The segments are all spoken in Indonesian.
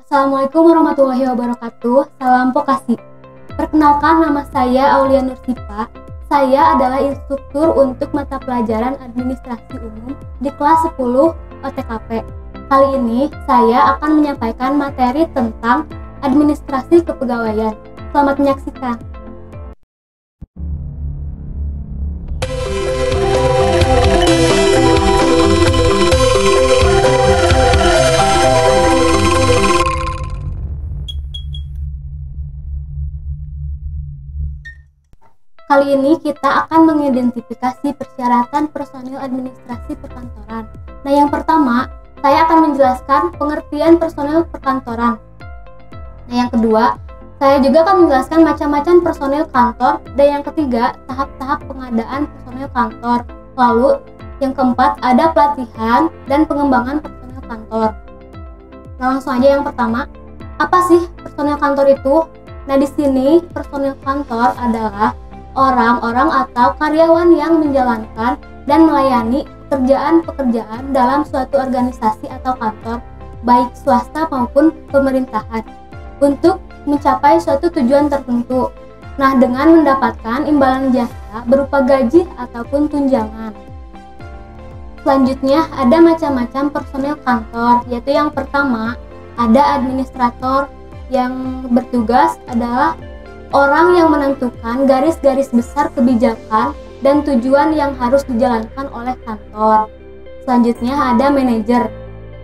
Assalamualaikum warahmatullahi wabarakatuh. Salam vokasi. Perkenalkan, nama saya Aulia Nursifa. Saya adalah instruktur untuk mata pelajaran administrasi umum di kelas 10 OTKP. Kali ini saya akan menyampaikan materi tentang administrasi kepegawaian. Selamat menyaksikan. Kali ini kita akan mengidentifikasi persyaratan personil administrasi perkantoran. Nah, yang pertama, saya akan menjelaskan pengertian personil perkantoran. Nah, yang kedua, saya juga akan menjelaskan macam-macam personil kantor. Dan yang ketiga, tahap-tahap pengadaan personil kantor. Lalu, yang keempat, ada pelatihan dan pengembangan personil kantor. Nah, langsung aja yang pertama, apa sih personil kantor itu? Nah, di sini personil kantor adalah orang-orang atau karyawan yang menjalankan dan melayani pekerjaan-pekerjaan dalam suatu organisasi atau kantor, baik swasta maupun pemerintahan, untuk mencapai suatu tujuan tertentu. Nah, dengan mendapatkan imbalan jasa berupa gaji ataupun tunjangan. Selanjutnya, ada macam-macam personil kantor, yaitu yang pertama, ada administrator yang bertugas adalah orang yang menentukan garis-garis besar kebijakan dan tujuan yang harus dijalankan oleh kantor. Selanjutnya ada manajer.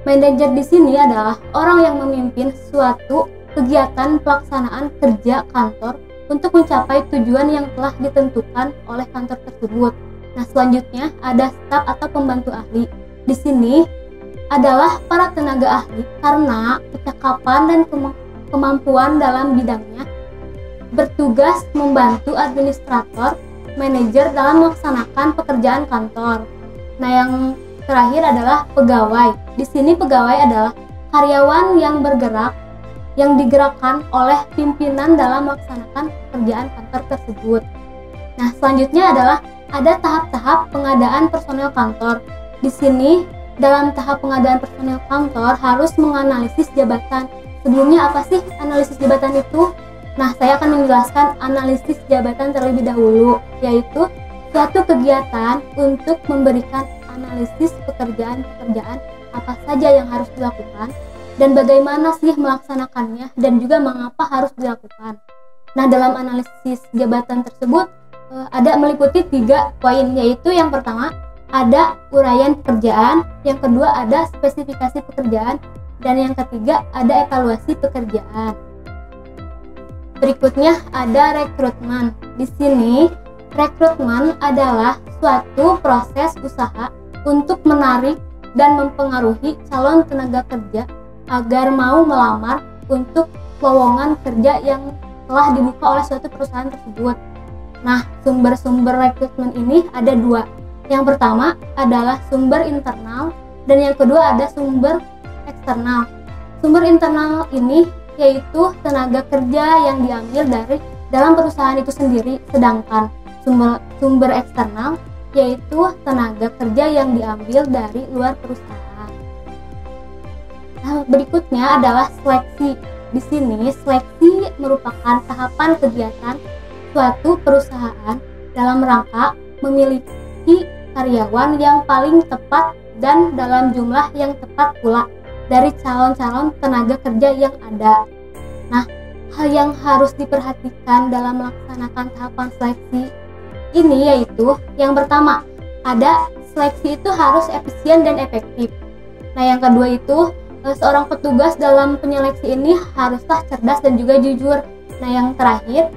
Manajer di sini adalah orang yang memimpin suatu kegiatan pelaksanaan kerja kantor untuk mencapai tujuan yang telah ditentukan oleh kantor tersebut. Nah, selanjutnya ada staf atau pembantu ahli. Di sini adalah para tenaga ahli karena kecakapan dan kemampuan dalam bidangnya, bertugas membantu administrator, manajer dalam melaksanakan pekerjaan kantor. Nah, yang terakhir adalah pegawai. Di sini pegawai adalah karyawan yang bergerak, yang digerakkan oleh pimpinan dalam melaksanakan pekerjaan kantor tersebut. Nah, selanjutnya adalah ada tahap-tahap pengadaan personel kantor. Di sini, dalam tahap pengadaan personel kantor harus menganalisis jabatan. Sebelumnya apa sih analisis jabatan itu? Nah, saya akan menjelaskan analisis jabatan terlebih dahulu, yaitu suatu kegiatan untuk memberikan analisis pekerjaan-pekerjaan apa saja yang harus dilakukan dan bagaimana sih melaksanakannya dan juga mengapa harus dilakukan. Nah, dalam analisis jabatan tersebut ada meliputi 3 poin, yaitu yang pertama ada uraian pekerjaan, yang kedua ada spesifikasi pekerjaan, dan yang ketiga ada evaluasi pekerjaan. Berikutnya ada rekrutmen. Di sini, rekrutmen adalah suatu proses usaha untuk menarik dan mempengaruhi calon tenaga kerja agar mau melamar untuk lowongan kerja yang telah dibuka oleh suatu perusahaan tersebut. Nah, sumber-sumber rekrutmen ini ada 2. Yang pertama adalah sumber internal dan yang kedua ada sumber eksternal. Sumber internal ini yaitu tenaga kerja yang diambil dari dalam perusahaan itu sendiri, sedangkan sumber eksternal yaitu tenaga kerja yang diambil dari luar perusahaan. Nah, berikutnya adalah seleksi. Di sini seleksi merupakan tahapan kegiatan suatu perusahaan dalam rangka memiliki karyawan yang paling tepat dan dalam jumlah yang tepat pula dari calon-calon tenaga kerja yang ada. Nah, hal yang harus diperhatikan dalam melaksanakan tahapan seleksi ini yaitu yang pertama, ada seleksi itu harus efisien dan efektif. Nah, yang kedua itu seorang petugas dalam penyeleksi ini haruslah cerdas dan juga jujur. Nah, yang terakhir,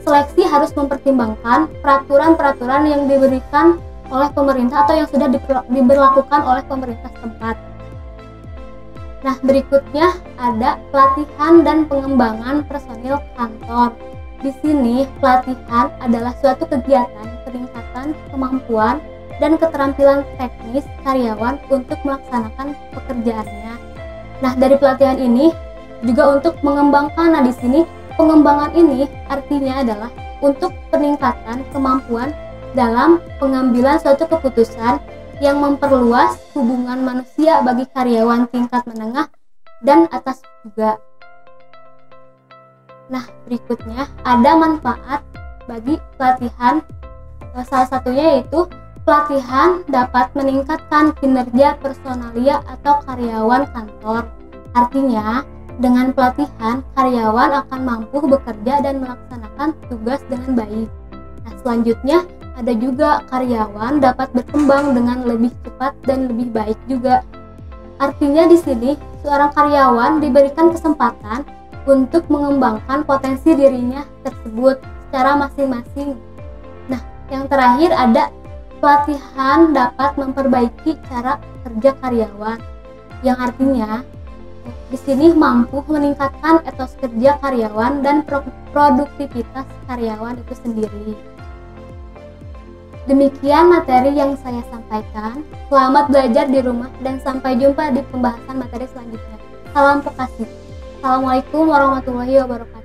seleksi harus mempertimbangkan peraturan-peraturan yang diberikan oleh pemerintah atau yang sudah diberlakukan oleh pemerintah setempat. Nah, berikutnya ada pelatihan dan pengembangan personil kantor. Di sini, pelatihan adalah suatu kegiatan peningkatan kemampuan dan keterampilan teknis karyawan untuk melaksanakan pekerjaannya. Nah, dari pelatihan ini juga untuk mengembangkan. Nah, di sini pengembangan ini artinya adalah untuk peningkatan kemampuan dalam pengambilan suatu keputusan yang memperluas hubungan manusia bagi karyawan tingkat menengah dan atas juga. Nah, berikutnya ada manfaat bagi pelatihan. Salah satunya yaitu pelatihan dapat meningkatkan kinerja personalia atau karyawan kantor. Artinya, dengan pelatihan, karyawan akan mampu bekerja dan melaksanakan tugas dengan baik. Nah, selanjutnya ada juga karyawan dapat berkembang dengan lebih cepat dan lebih baik juga. Artinya di sini, seorang karyawan diberikan kesempatan untuk mengembangkan potensi dirinya tersebut secara masing-masing. Nah, yang terakhir ada pelatihan dapat memperbaiki cara kerja karyawan, yang artinya di sini mampu meningkatkan etos kerja karyawan dan produktivitas karyawan itu sendiri. Demikian materi yang saya sampaikan. Selamat belajar di rumah dan sampai jumpa di pembahasan materi selanjutnya. Salam Pekasi. Assalamualaikum warahmatullahi wabarakatuh.